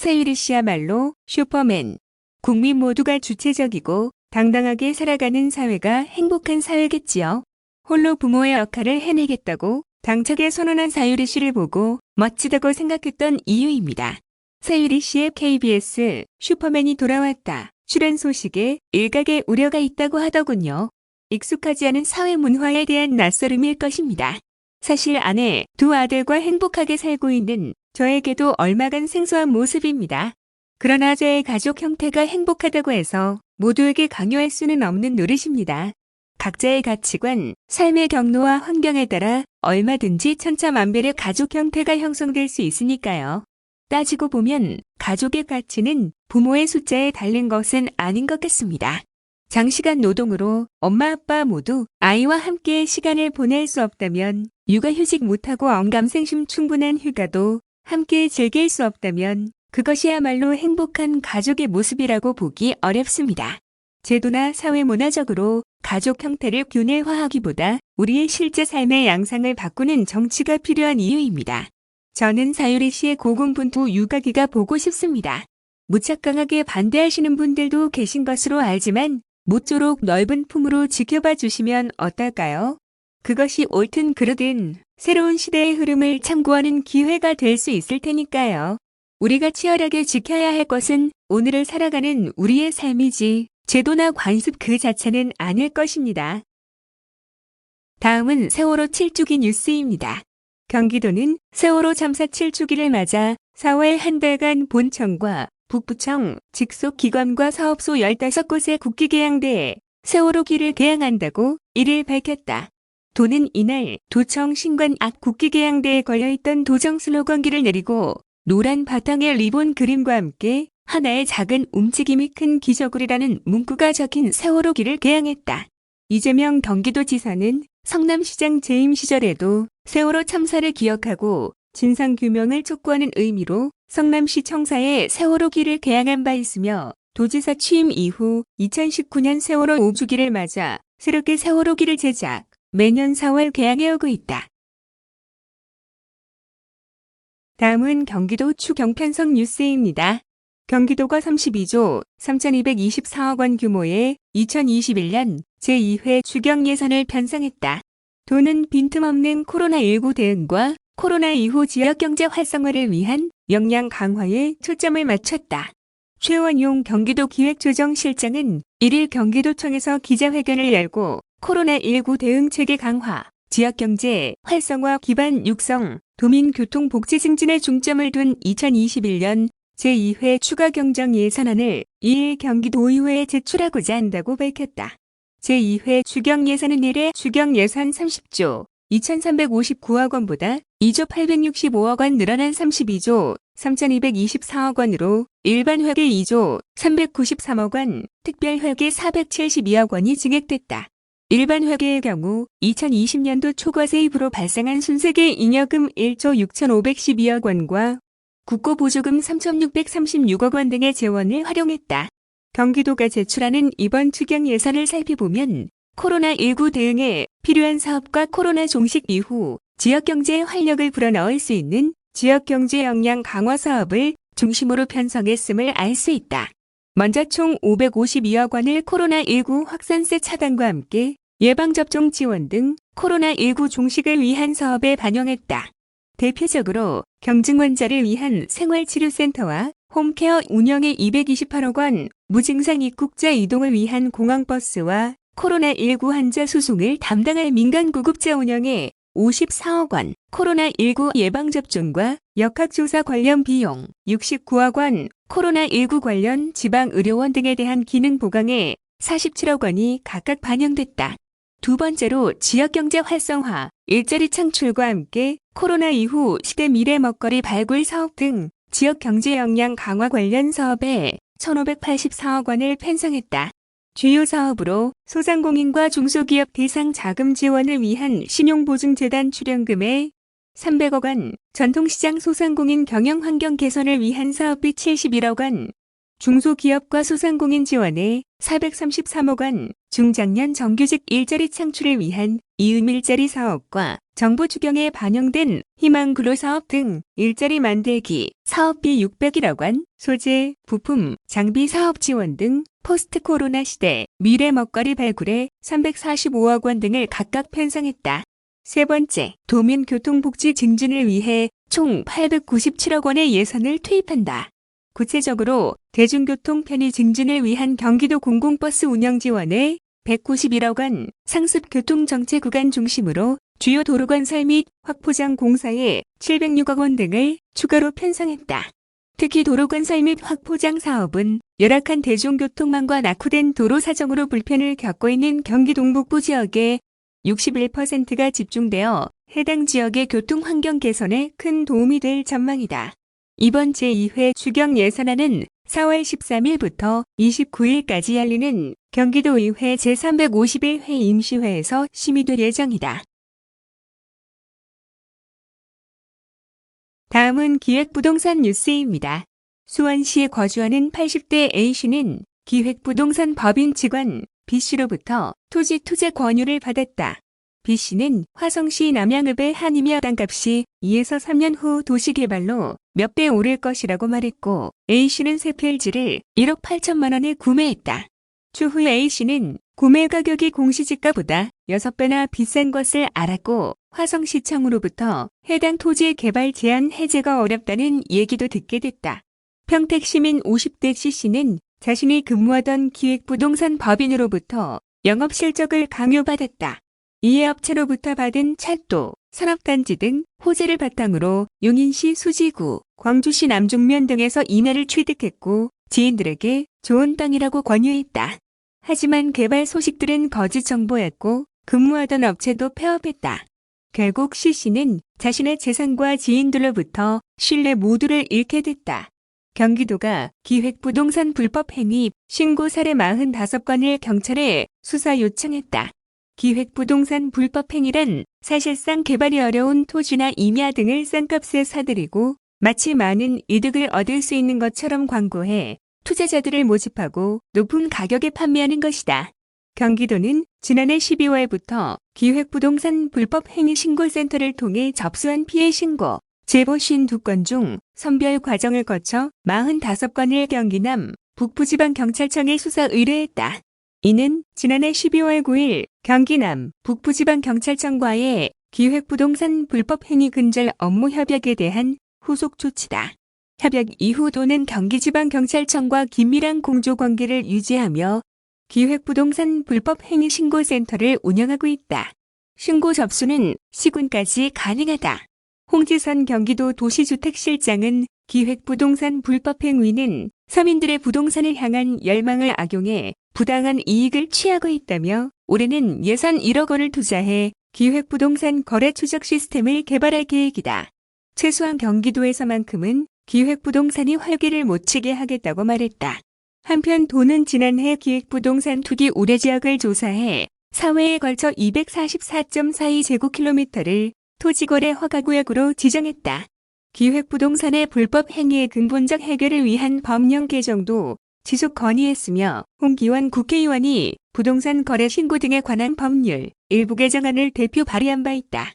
서유리 씨야말로 슈퍼맨. 국민 모두가 주체적이고 당당하게 살아가는 사회가 행복한 사회겠지요. 홀로 부모의 역할을 해내겠다고 당차게 선언한 서유리 씨를 보고 멋지다고 생각했던 이유입니다. 서유리 씨의 KBS 슈퍼맨이 돌아왔다 출연 소식에 일각의 우려가 있다고 하더군요. 익숙하지 않은 사회 문화에 대한 낯설음일 것입니다. 사실 아내, 두 아들과 행복하게 살고 있는 저에게도 얼마간 생소한 모습입니다. 그러나 저의 가족 형태가 행복하다고 해서 모두에게 강요할 수는 없는 노릇입니다. 각자의 가치관, 삶의 경로와 환경에 따라 얼마든지 천차만별의 가족 형태가 형성될 수 있으니까요. 따지고 보면 가족의 가치는 부모의 숫자에 달린 것은 아닌 것 같습니다. 장시간 노동으로 엄마 아빠 모두 아이와 함께 시간을 보낼 수 없다면, 육아휴직 못하고 언감생심 충분한 휴가도 함께 즐길 수 없다면 그것이야말로 행복한 가족의 모습이라고 보기 어렵습니다. 제도나 사회 문화적으로 가족 형태를 균일화하기보다 우리의 실제 삶의 양상을 바꾸는 정치가 필요한 이유입니다. 저는 서유리 씨의 고군분투 육아기가 보고 싶습니다. 무척 강하게 반대하시는 분들도 계신 것으로 알지만 모쪼록 넓은 품으로 지켜봐 주시면 어떨까요? 그것이 옳든 그르든 새로운 시대의 흐름을 참고하는 기회가 될 수 있을 테니까요. 우리가 치열하게 지켜야 할 것은 오늘을 살아가는 우리의 삶이지 제도나 관습 그 자체는 아닐 것입니다. 다음은 세월호 7주기 뉴스입니다. 경기도는 세월호 참사 7주기를 맞아 4월 한 달간 본청과 북부청, 직속 기관과 사업소 15곳의 국기 개양대에 세월호기를 개양한다고 1일 밝혔다. 도는 이날 도청 신관 앞 국기 개양대에 걸려있던 도정 슬로건기를 내리고 노란 바탕에 리본 그림과 함께 하나의 작은 움직임이 큰 기저귀라는 문구가 적힌 세월호기를 개양했다. 이재명 경기도지사는 성남시장 재임 시절에도 세월호 참사를 기억하고 진상규명을 촉구하는 의미로 성남시 청사에 세월호기를 개양한 바 있으며, 도지사 취임 이후 2019년 세월호 5주기를 맞아 새롭게 세월호기를 제작, 매년 4월 개양해오고 있다. 다음은 경기도 추경편성 뉴스입니다. 경기도가 32조 3,224억 원 규모의 2021년 제2회 추경 예산을 편성했다. 도는 빈틈없는 코로나19 대응과 코로나 이후 지역경제 활성화를 위한 역량 강화에 초점을 맞췄다. 최원용 경기도 기획조정실장은 1일 경기도청에서 기자회견을 열고 코로나19 대응 체계 강화, 지역경제 활성화 기반 육성, 도민교통복지 증진에 중점을 둔 2021년 제2회 추가경정 예산안을 2일 경기도의회에 제출하고자 한다고 밝혔다. 제2회 추경예산은 1회 추경예산 30조 2,359억 원보다 2조 865억 원 늘어난 32조 3,224억 원으로 일반회계 2조 393억 원, 특별회계 472억 원이 증액됐다. 일반회계의 경우 2020년도 초과세입으로 발생한 순세계 잉여금 1조 6,512억 원과 국고보조금 3,636억 원 등의 재원을 활용했다. 경기도가 제출하는 이번 추경 예산을 살펴보면 코로나19 대응에 필요한 사업과 코로나 종식 이후 지역경제에 활력을 불어넣을 수 있는 지역경제 역량 강화 사업을 중심으로 편성했음을 알 수 있다. 먼저 총 552억 원을 코로나19 확산세 차단과 함께 예방접종 지원 등 코로나19 종식을 위한 사업에 반영했다. 대표적으로 경증 환자를 위한 생활치료센터와 홈케어 운영에 228억 원, 무증상 입국자 이동을 위한 공항버스와 코로나19 환자 수송을 담당할 민간구급차 운영에 54억 원, 코로나19 예방접종과 역학조사 관련 비용 69억 원, 코로나19 관련 지방의료원 등에 대한 기능 보강에 47억 원이 각각 반영됐다. 두 번째로 지역경제 활성화, 일자리 창출과 함께 코로나 이후 시대 미래 먹거리 발굴 사업 등 지역경제 역량 강화 관련 사업에 1,584억 원을 편성했다. 주요 사업으로 소상공인과 중소기업 대상 자금 지원을 위한 신용보증재단 출연금에 300억 원, 전통시장 소상공인 경영 환경 개선을 위한 사업비 71억 원, 중소기업과 소상공인 지원에 433억 원, 중장년 정규직 일자리 창출을 위한 이음 일자리 사업과 정부 추경에 반영된 희망 근로사업 등 일자리 만들기 사업비 600억 원, 소재, 부품, 장비 사업 지원 등 포스트 코로나 시대 미래 먹거리 발굴에 345억 원 등을 각각 편성했다. 세 번째, 도민 교통복지 증진을 위해 총 897억 원의 예산을 투입한다. 구체적으로 대중교통 편의 증진을 위한 경기도 공공버스 운영 지원에 191억 원, 상습 교통정체 구간 중심으로 주요 도로건설 및 확포장 공사에 706억 원 등을 추가로 편성했다. 특히 도로건설 및 확포장 사업은 열악한 대중교통망과 낙후된 도로 사정으로 불편을 겪고 있는 경기 동북부 지역에 61%가 집중되어 해당 지역의 교통 환경 개선에 큰 도움이 될 전망이다. 이번 제2회 추경 예산안은 4월 13일부터 29일까지 열리는 경기도의회 제351회 임시회에서 심의될 예정이다. 다음은 기획부동산 뉴스입니다. 수원시에 거주하는 80대 A씨는 기획부동산 법인 직원 B씨로부터 토지 투자 권유를 받았다. B씨는 화성시 남양읍의 한이며 땅값이 2에서 3년 후 도시개발로 몇 배 오를 것이라고 말했고 A씨는 새 필지를 1억 8천만 원에 구매했다. 추후 A씨는 구매 가격이 공시지가보다 6배나 비싼 것을 알았고 화성시청으로부터 해당 토지의 개발 제한 해제가 어렵다는 얘기도 듣게 됐다. 평택시민 50대 C씨는 자신이 근무하던 기획부동산 법인으로부터 영업 실적을 강요받았다. 이에 업체로부터 받은 철도, 산업단지 등 호재를 바탕으로 용인시 수지구, 광주시 남중면 등에서 임야를 취득했고 지인들에게 좋은 땅이라고 권유했다. 하지만 개발 소식들은 거짓 정보였고 근무하던 업체도 폐업했다. 결국 C씨는 자신의 재산과 지인들로부터 신뢰 모두를 잃게 됐다. 경기도가 기획부동산 불법 행위 신고 사례 45건을 경찰에 수사 요청했다. 기획부동산 불법 행위란 사실상 개발이 어려운 토지나 임야 등을 싼 값에 사들이고 마치 많은 이득을 얻을 수 있는 것처럼 광고해 투자자들을 모집하고 높은 가격에 판매하는 것이다. 경기도는 지난해 12월부터 기획부동산 불법 행위 신고센터를 통해 접수한 피해 신고, 제보 52건 중 선별 과정을 거쳐 45건을 경기남 북부지방경찰청에 수사 의뢰했다. 이는 지난해 12월 9일 경기남 북부지방경찰청과의 기획부동산 불법행위 근절 업무 협약에 대한 후속 조치다. 협약 이후 도는 경기지방경찰청과 긴밀한 공조관계를 유지하며 기획부동산 불법행위 신고센터를 운영하고 있다. 신고 접수는 시군까지 가능하다. 홍지선 경기도 도시주택실장은 기획부동산 불법행위는 서민들의 부동산을 향한 열망을 악용해 부당한 이익을 취하고 있다며 올해는 예산 1억 원을 투자해 기획부동산 거래 추적 시스템을 개발할 계획이다. 최소한 경기도에서만큼은 기획부동산이 활기를 못 치게 하겠다고 말했다. 한편 도는 지난해 기획부동산 투기 우려 지역을 조사해 4회에 걸쳐 244.42제곱킬로미터를 토지거래 허가구역으로 지정했다. 기획부동산의 불법 행위의 근본적 해결을 위한 법령 개정도 지속 건의했으며 홍기원 국회의원이 부동산 거래 신고 등에 관한 법률 일부 개정안을 대표 발의한 바 있다.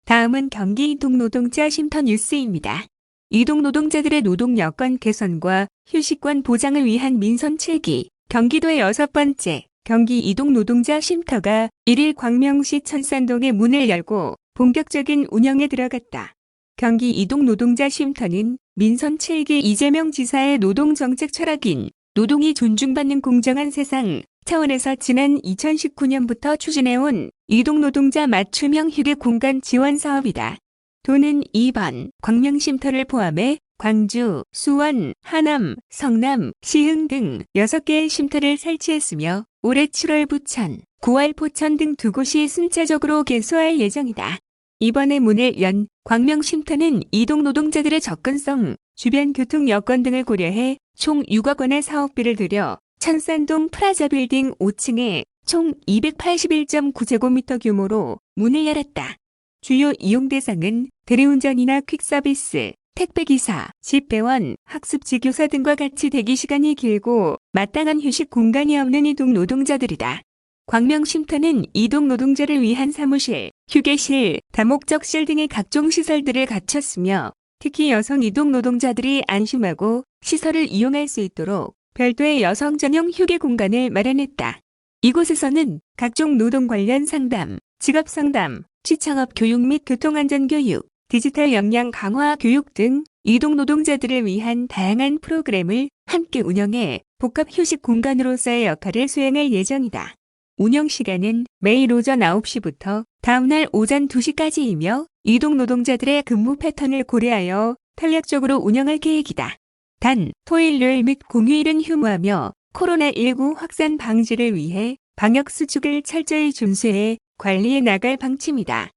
다음은 경기 이동노동자 쉼터 뉴스입니다. 이동노동자들의 노동 여건 개선과 휴식권 보장을 위한 민선 7기 경기도의 6번째 경기 이동노동자 쉼터가 1일 광명시 천산동에 문을 열고 본격적인 운영에 들어갔다. 경기 이동노동자 쉼터는 민선 7기 이재명 지사의 노동정책 철학인 노동이 존중받는 공정한 세상 차원에서 지난 2019년부터 추진해온 이동노동자 맞춤형 휴게 공간 지원 사업이다. 도는 이번 광명쉼터를 포함해 광주, 수원, 하남, 성남, 시흥 등 6개의 쉼터를 설치했으며 올해 7월 부천, 9월 포천 등 2곳이 순차적으로 개소할 예정이다. 이번에 문을 연 광명쉼터는 이동노동자들의 접근성, 주변 교통 여건 등을 고려해 총 6억 원의 사업비를 들여 천산동 프라자빌딩 5층에 총 281.9제곱미터 규모로 문을 열었다. 주요 이용 대상은 대리운전이나 퀵서비스, 택배기사, 집배원, 학습지교사 등과 같이 대기 시간이 길고 마땅한 휴식 공간이 없는 이동 노동자들이다. 광명쉼터는 이동 노동자를 위한 사무실, 휴게실, 다목적실 등의 각종 시설들을 갖췄으며 특히 여성 이동 노동자들이 안심하고 시설을 이용할 수 있도록 별도의 여성 전용 휴게 공간을 마련했다. 이곳에서는 각종 노동 관련 상담, 직업 상담, 취창업 교육 및 교통안전 교육, 디지털 역량 강화 교육 등 이동 노동자들을 위한 다양한 프로그램을 함께 운영해 복합 휴식 공간으로서의 역할을 수행할 예정이다. 운영 시간은 매일 오전 9시부터 다음날 오전 2시까지이며 이동 노동자들의 근무 패턴을 고려하여 탄력적으로 운영할 계획이다. 단, 토일요일 및 공휴일은 휴무하며 코로나19 확산 방지를 위해 방역 수칙을 철저히 준수해 관리해 나갈 방침이다.